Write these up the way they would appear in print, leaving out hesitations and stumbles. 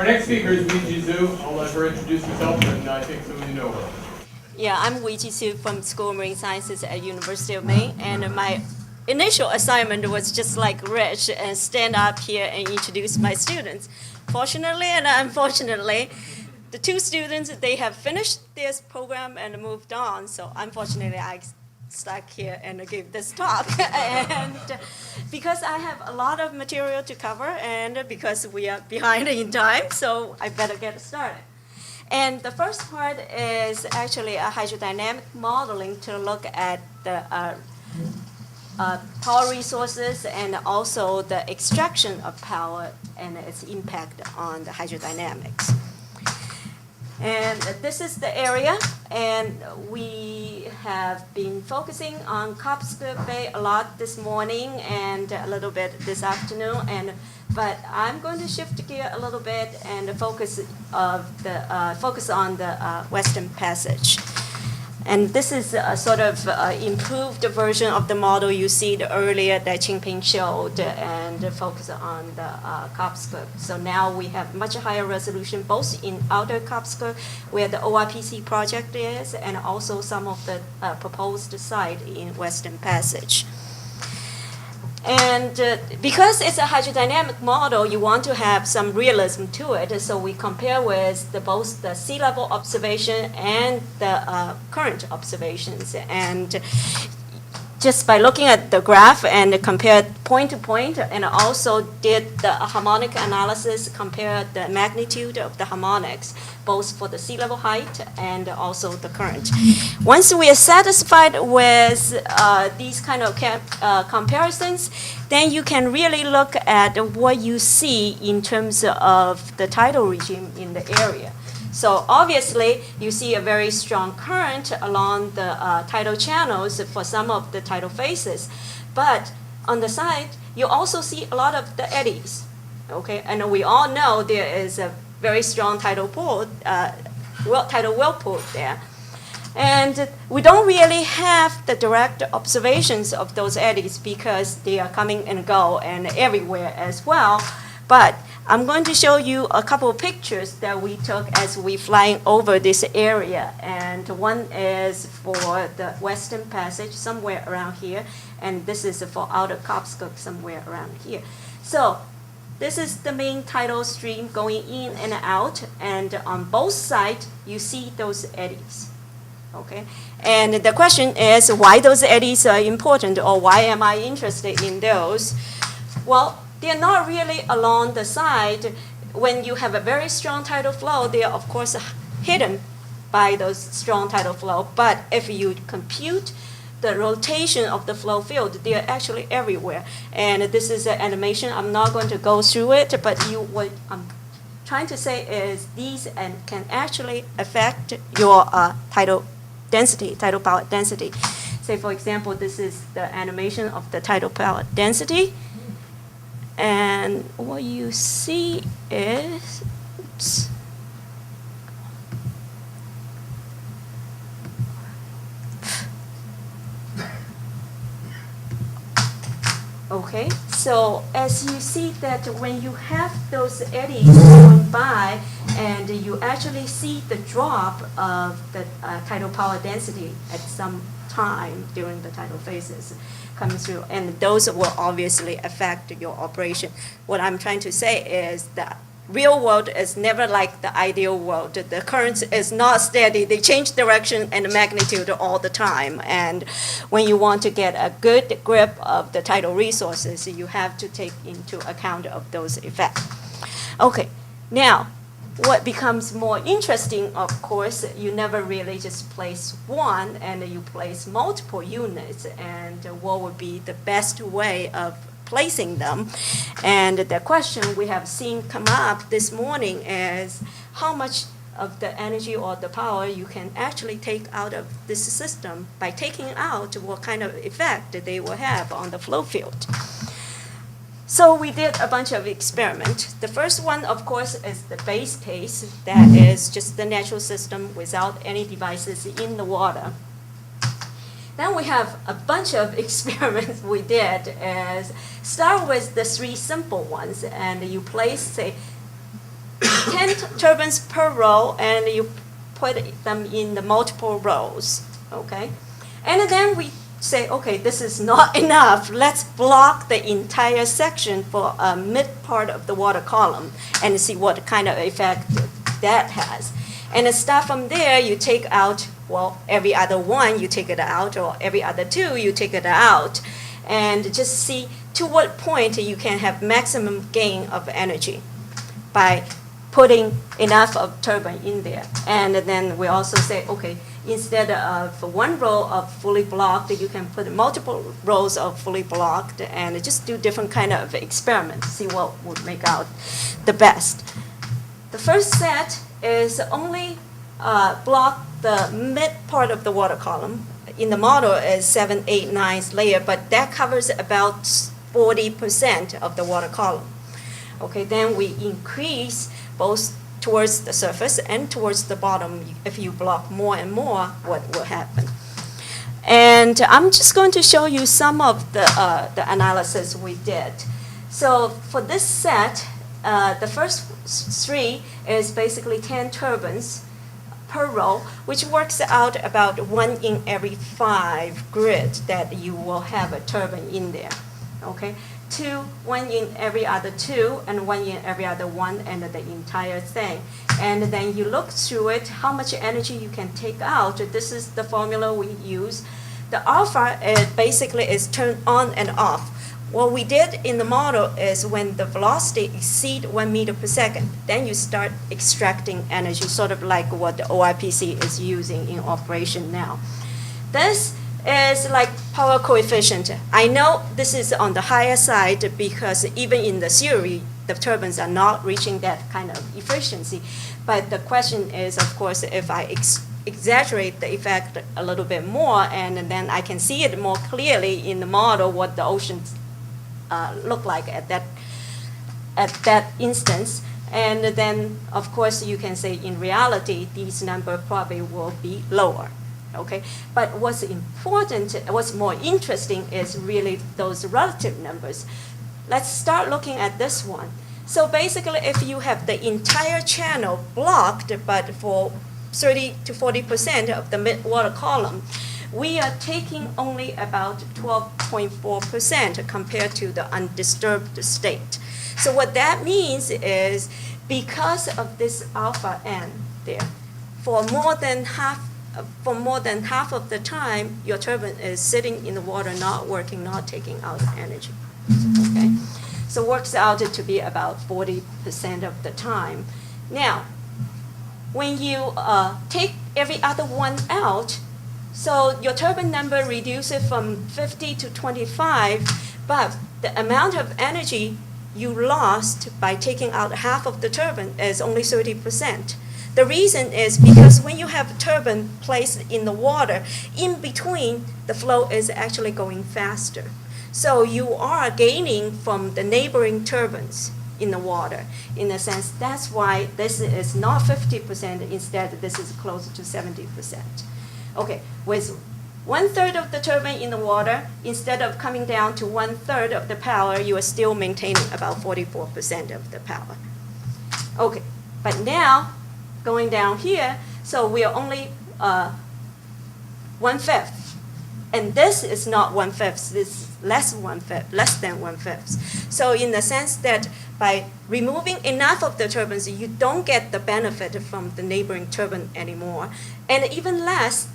Our next speaker is Weijie Zhu. I'll let her introduce herself, and I think some of you know her. Yeah, I'm Weijie Zhu from School of Marine Sciences at University of Maine, and my initial assignment was just like Rich and stand up here and introduce my students. Fortunately and unfortunately, the two students, they have finished this program and moved on, so unfortunately I stuck here and give this talk. And because I have a lot of material to cover and because we are behind in time, so I better get started. And the first part is actually a hydrodynamic modeling to look at the power resources and also the extraction of power and its impact on the hydrodynamics. And this is the area, and we have been focusing on Cobscook Bay a lot this morning and a little bit this afternoon. But I'm going to shift gear a little bit and focus on the Western Passage. And this is a sort of improved version of the model you see earlier that Qingping showed and focus on the Cobscook. So now we have much higher resolution both in outer Cobscook where the ORPC project is and also some of the proposed site in Western Passage. And because it's a hydrodynamic model, you want to have some realism to it. So we compare with both the sea level observation and the current observations. And just by looking at the graph and compare point to point, and also did the harmonic analysis, compare the magnitude of the harmonics, both for the sea level height and also the current. Once we are satisfied with these kind of comparisons, then you can really look at what you see in terms of the tidal regime in the area. So obviously, you see a very strong current along the tidal channels for some of the tidal phases. But on the side, you also see a lot of the eddies. Okay, and we all know there is a very strong tidal pool, tidal whirlpool there. And we don't really have the direct observations of those eddies because they are coming and go and everywhere as well. But I'm going to show you a couple of pictures that we took as we flying over this area. And one is for the Western Passage, somewhere around here. And this is for outer Cobscook, somewhere around here. So this is the main tidal stream going in and out. And on both sides, you see those eddies. Okay, and the question is why those eddies are important, or why am I interested in those? Well, they're not really along the side. When you have a very strong tidal flow, they are of course hidden by those strong tidal flow. But if you compute the rotation of the flow field, they are actually everywhere. And this is an animation. I'm not going to go through it, but what I'm trying to say is these can actually affect your tidal density, tidal power density. Say, for example, this is the animation of the tidal power density. And what you see is, oops. Okay, so as you see that when you have those eddies going by and you actually see the drop of the tidal power density at some time during the tidal phases coming through, and those will obviously affect your operation. What I'm trying to say is that real world is never like the ideal world. The current is not steady. They change direction and magnitude all the time. And when you want to get a good grip of the tidal resources, you have to take into account of those effects. Okay, now, what becomes more interesting, of course, you never really just place one, and you place multiple units, and what would be the best way of placing them. And the question we have seen come up this morning is how much of the energy or the power you can actually take out of this system by taking out what kind of effect they will have on the flow field. So we did a bunch of experiments. The first one, of course, is the base case. That is just the natural system without any devices in the water. Then we have a bunch of experiments we did. Start with the three simple ones, and you place, say, 10 turbines per row, and you put them in the multiple rows, okay? And then we say, okay, this is not enough. Let's block the entire section for a mid part of the water column and see what kind of effect that has. And then start from there, you take out, well, every other one, you take it out, or every other two, you take it out. And just see to what point you can have maximum gain of energy by putting enough of turbine in there. And then we also say, okay, instead of one row of fully blocked, you can put multiple rows of fully blocked and just do different kind of experiments, see what would make out the best. The first set is only block the mid part of the water column. In the model is 7, 8, 9 layer, but that covers about 40% of the water column. Okay, then we increase both towards the surface and towards the bottom. If you block more and more, what will happen? And I'm just going to show you some of the analysis we did. So for this set, the first 3 is basically 10 turbines per row, which works out about 1 in every 5 grid that you will have a turbine in there. Okay, 2, 1 in every other 2, and 1 in every other 1, and the entire thing. And then you look through it, how much energy you can take out. This is the formula we use. The alpha basically is turned on and off. What we did in the model is when the velocity exceeds 1 meter per second, then you start extracting energy, sort of like what the OIPC is using in operation now. This is like power coefficient. I know this is on the higher side because even in the theory, the turbines are not reaching that kind of efficiency. But the question is, of course, if I exaggerate the effect a little bit more, and then I can see it more clearly in the model what the oceans look like at that instance. And then, of course, you can say in reality, these numbers probably will be lower. Okay, but what's important, what's more interesting is really those relative numbers. Let's start looking at this one. So basically, if you have the entire channel blocked, but for 30 to 40% of the mid-water column, we are taking only about 12.4% compared to the undisturbed state. So what that means is because of this alpha n there, for more than half of the time, your turbine is sitting in the water, not working, not taking out energy. Okay, so works out to be about 40% of the time. Now, when you take every other one out, so your turbine number reduces from 50 to 25, but the amount of energy you lost by taking out half of the turbine is only 30%. The reason is because when you have a turbine placed in the water, in between, the flow is actually going faster. So you are gaining from the neighboring turbines in the water. In a sense, that's why this is not 50%, instead this is closer to 70%. Okay, with 1/3 of the turbine in the water, instead of coming down to 1/3 of the power, you are still maintaining about 44% of the power. Okay, but now, going down here, so we are only 1/5. And this is not 1/5, this is less than 1/5. So in the sense that by removing enough of the turbines, you don't get the benefit from the neighboring turbine anymore. And even less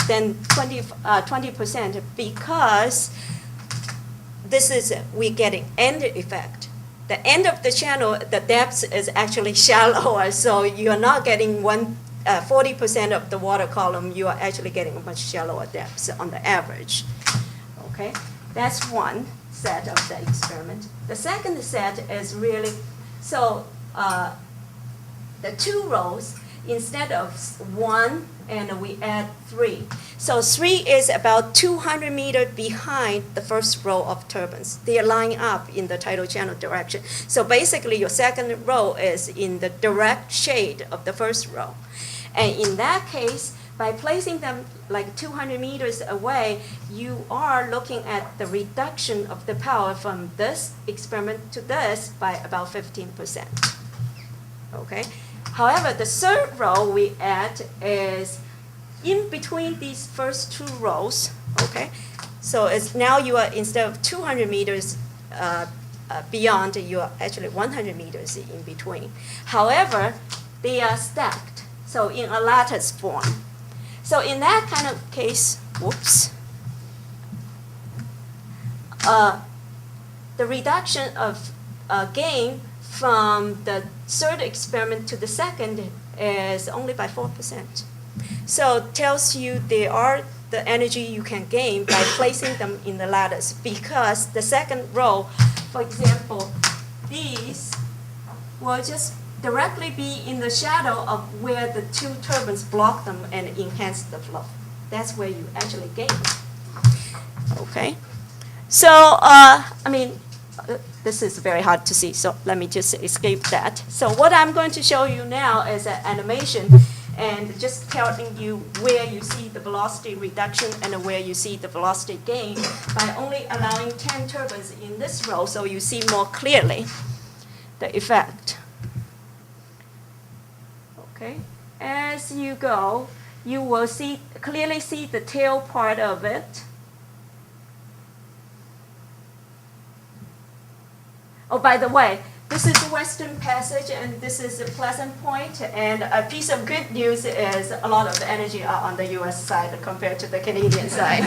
than 20% because this is, we're getting end effect. The end of the channel, the depth is actually shallower, so you're not getting 40% of the water column, you are actually getting a much shallower depth on the average. Okay, that's one set of the experiment. The second set is really, so the 2 rows, instead of 1, and we add 3. So 3 is about 200 meters behind the first row of turbines. They are lining up in the tidal channel direction. So basically your second row is in the direct shade of the first row. And in that case, by placing them like 200 meters away, you are looking at the reduction of the power from this experiment to this by about 15%. okay? However, the third row we add is in between these first two rows, okay? So it's now you are, instead of 200 meters beyond, you are actually 100 meters in between. However, they are stacked, so in a lattice form. So in that kind of case, whoops, the reduction of gain from the third experiment to the second is only by 4%. So it tells you they are the energy you can gain by placing them in the lattice, because the second row, for example, these will just directly be in the shadow of where the two turbines block them and enhance the flow. That's where you actually gain. Okay. So, this is very hard to see, so let me just escape that. So what I'm going to show you now is an animation, and just telling you where you see the velocity reduction and where you see the velocity gain by only allowing 10 turbines in this row, so you see more clearly the effect. Okay, as you go, you will clearly see the tail part of it. Oh, by the way, this is the Western Passage, and this is the Pleasant Point. And a piece of good news is a lot of the energy are on the U.S. side compared to the Canadian side.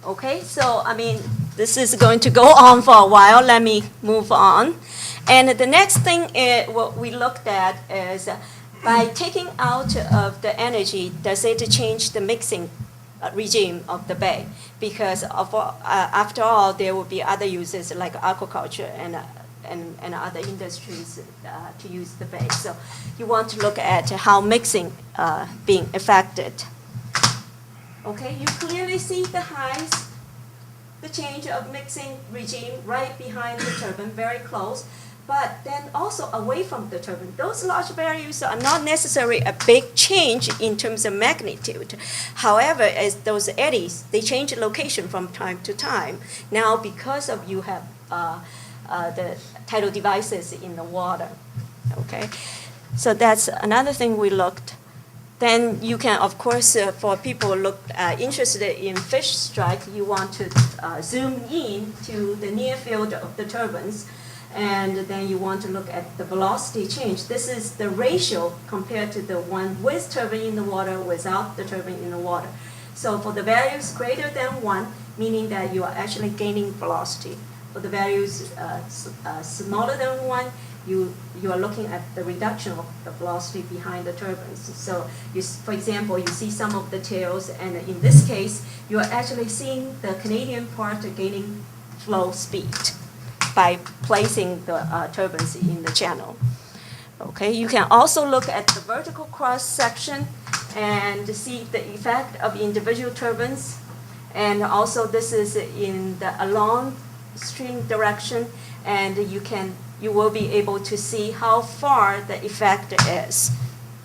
Okay, so this is going to go on for a while. Let me move on. And the next thing what we looked at is by taking out of the energy, does it change the mixing regime of the bay? Because after all, there will be other uses like aquaculture and other industries to use the bay. So you want to look at how mixing being affected. Okay, you clearly see the highs, the change of mixing regime right behind the turbine, very close. But then also away from the turbine. Those large values are not necessarily a big change in terms of magnitude. However, as those eddies, they change location from time to time. Now, because of you have the tidal devices in the water. Okay, so that's another thing we looked. Then you can, of course, for people interested in fish strike, you want to zoom in to the near field of the turbines. And then you want to look at the velocity change. This is the ratio compared to the one with turbine in the water, without the turbine in the water. So for the values greater than 1, meaning that you are actually gaining velocity. For the values smaller than 1, you are looking at the reduction of the velocity behind the turbines. So for example, you see some of the tails, and in this case, you are actually seeing the Canadian part gaining flow speed by placing the turbines in the channel. Okay, you can also look at the vertical cross section and see the effect of individual turbines. And also this is in the along stream direction, and you will be able to see how far the effect is.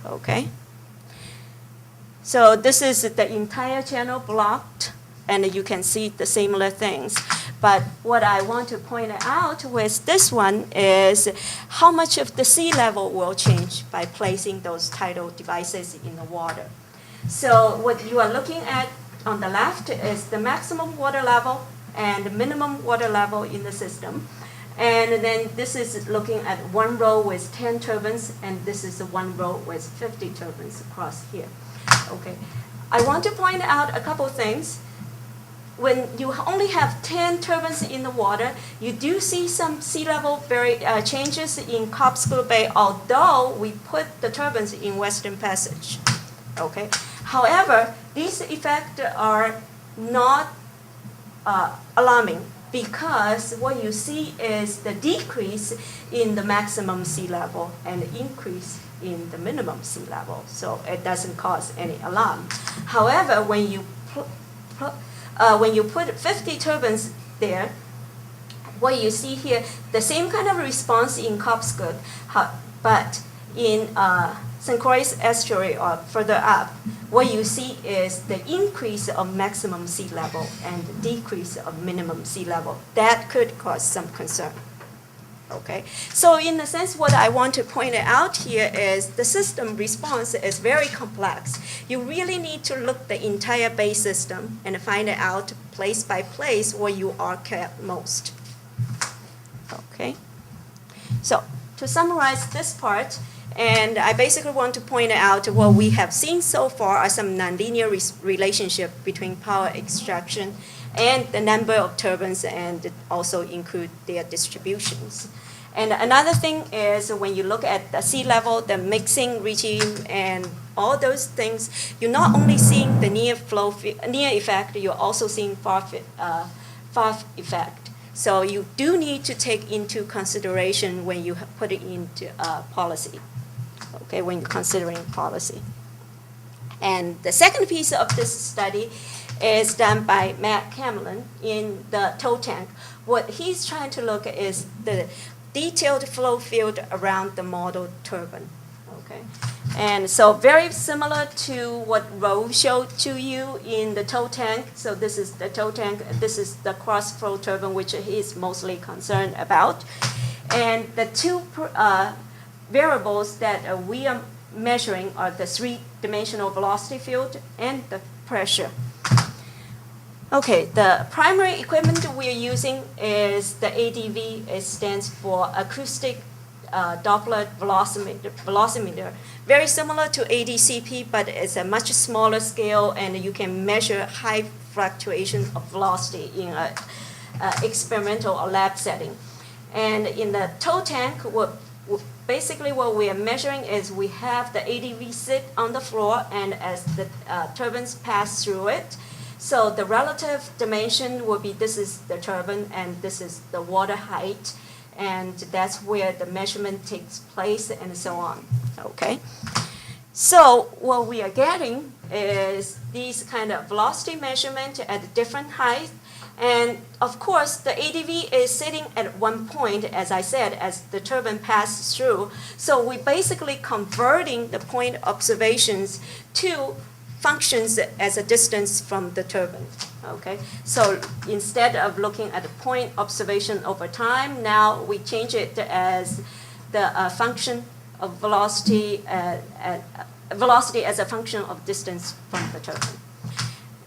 Okay. So this is the entire channel blocked, and you can see the similar things. But what I want to point out with this one is how much of the sea level will change by placing those tidal devices in the water. So what you are looking at on the left is the maximum water level and minimum water level in the system. And then this is looking at one row with 10 turbines, and this is one row with 50 turbines across here. Okay, I want to point out a couple things. When you only have 10 turbines in the water, you do see some sea level changes in Cobscook Bay, although we put the turbines in Western Passage. Okay. However, these effects are not alarming, because what you see is the decrease in the maximum sea level and increase in the minimum sea level. So it doesn't cause any alarm. However, when you put 50 turbines there, what you see here, the same kind of response in Cobscook, but in St. Croix estuary or further up, what you see is the increase of maximum sea level and the decrease of minimum sea level. That could cause some concern. Okay, so in a sense, what I want to point out here is the system response is very complex. You really need to look the entire bay system and find out place by place where you are kept most. Okay, so to summarize this part, and I basically want to point out what we have seen so far are some nonlinear relationship between power extraction and the number of turbines, and also include their distributions. And another thing is when you look at the sea level, the mixing regime, and all those things, you're not only seeing the near effect, you're also seeing far effect. So you do need to take into consideration when you put it into policy, okay, when you're considering policy. And the second piece of this study is done by Matt Cameron in the tow tank. What he's trying to look at is the detailed flow field around the model turbine. Okay, and so very similar to what Ro showed to you in the tow tank. So this is the tow tank. This is the cross-flow turbine, which he's mostly concerned about. And the two variables that we are measuring are the three-dimensional velocity field and the pressure. Okay, the primary equipment we're using is the ADV. It stands for Acoustic Doppler velocimeter. Very similar to ADCP, but it's a much smaller scale, and you can measure high fluctuation of velocity in an experimental or lab setting. And in the tow tank, basically what we are measuring is we have the ADV sit on the floor, and as the turbines pass through it, so the relative dimension will be, this is the turbine and this is the water height, and that's where the measurement takes place and so on, okay? So what we are getting is these kind of velocity measurement at different heights, and of course the ADV is sitting at one point, as I said, as the turbine passes through. So we're basically converting the point observations to functions as a distance from the turbine, okay? So instead of looking at the point observation over time, now we change it as the function of velocity, velocity as a function of distance from the turbine.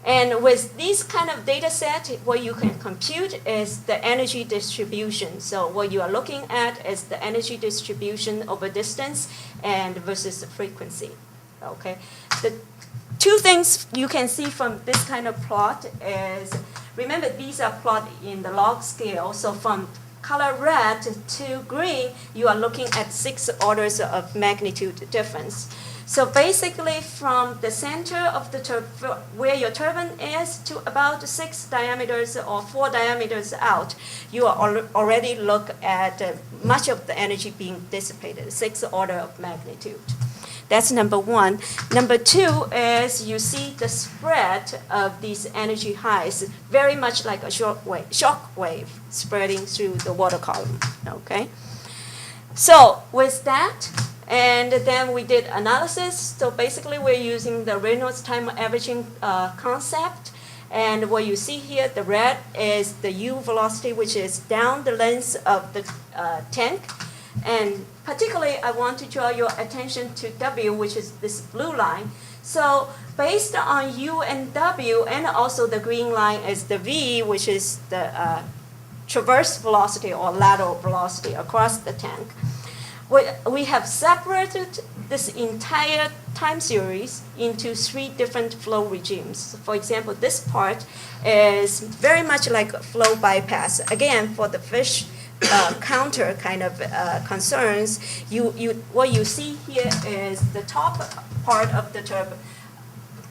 And with this kind of data set, what you can compute is the energy distribution. So what you are looking at is the energy distribution over distance and versus the frequency, okay? The two things you can see from this kind of plot is, remember these are plotted in the log scale, so from color red to green, you are looking at 6 orders of magnitude difference. So basically from the center of the where your turbine is to about 6 diameters or 4 diameters out, you are already look at much of the energy being dissipated, 6 order of magnitude. That's number one. Number two is you see the spread of these energy highs, very much like a shock wave spreading through the water column, okay? So with that, and then we did analysis. So basically we're using the Reynolds time averaging concept. And what you see here, the red is the U velocity, which is down the length of the tank. And particularly, I want to draw your attention to W, which is this blue line. So based on U and W, and also the green line is the V, which is the traverse velocity or lateral velocity across the tank. We have separated this entire time series into 3 different flow regimes. For example, this part is very much like a flow bypass. Again, for the fish counter kind of concerns, what you see here is the top part of the turbine,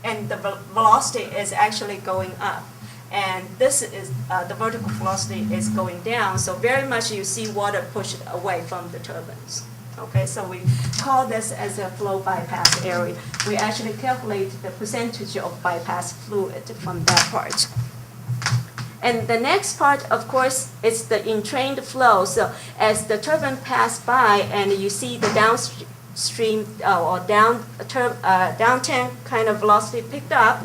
and the velocity is actually going up. And this is the vertical velocity is going down. So very much you see water pushed away from the turbines. Okay, so we call this as a flow bypass area. We actually calculate the percentage of bypass fluid from that part. And the next part, of course, is the entrained flow. So as the turbine passes by and you see the downstream or down tank kind of velocity picked up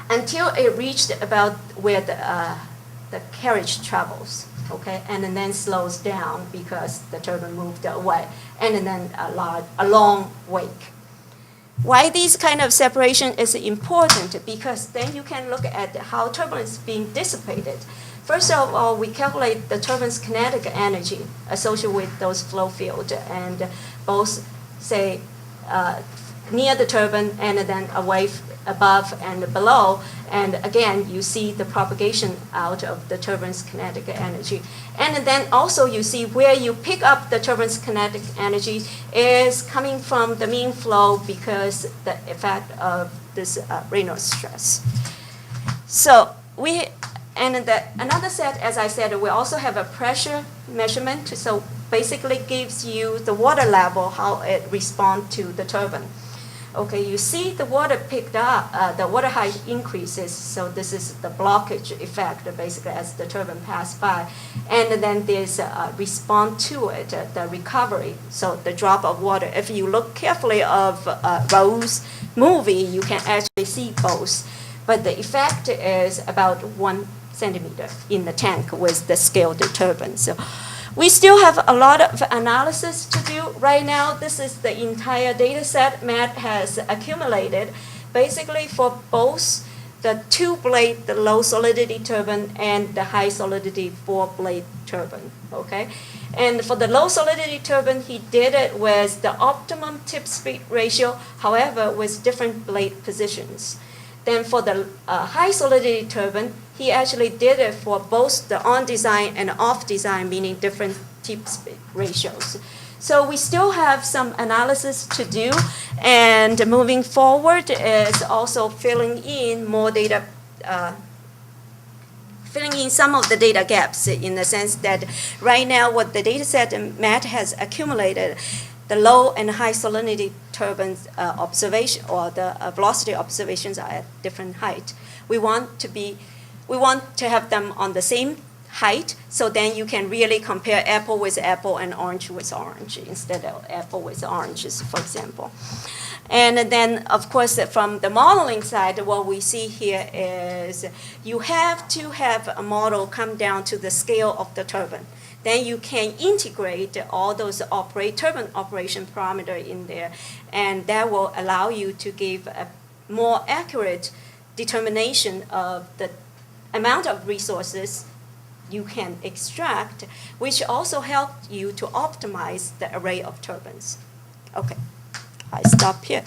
until it reached about where the carriage travels, okay, and then slows down because the turbine moved away, and then a long wake. Why this kind of separation is important? Because then you can look at how turbine is being dissipated. First of all, we calculate the turbine's kinetic energy associated with those flow fields, and both say near the turbine and then away above and below. And again, you see the propagation out of the turbine's kinetic energy. And then also you see where you pick up the turbine's kinetic energy is coming from the mean flow because the effect of this Reynolds stress. So another set, as I said, we also have a pressure measurement. So basically gives you the water level, how it responds to the turbine. Okay, you see the water picked up, the water height increases, so this is the blockage effect basically as the turbine passed by. And then there's a response to it, the recovery, so the drop of water. If you look carefully of Raoul's movie, you can actually see both. But the effect is about 1 centimeter in the tank with the scaled turbine. So we still have a lot of analysis to do right now. This is the entire data set Matt has accumulated, basically for both the 2-blade, the low solidity turbine, and the high solidity 4-blade turbine, okay? And for the low solidity turbine, he did it with the optimum tip speed ratio, however, with different blade positions. Then for the high solidity turbine, he actually did it for both the on-design and off-design, meaning different tip speed ratios. So we still have some analysis to do, and moving forward is also filling in more data, filling in some of the data gaps in the sense that right now what the data set Matt has accumulated, the low and high salinity turbines observation or the velocity observations are at different height. We want to have them on the same height, so then you can really compare apple with apple and orange with orange instead of apple with oranges, for example. And then, of course, from the modeling side, what we see here is you have to have a model come down to the scale of the turbine. Then you can integrate all those turbine operation parameters in there, and that will allow you to give a more accurate determination of the amount of resources you can extract, which also helps you to optimize the array of turbines. Okay, I stop here.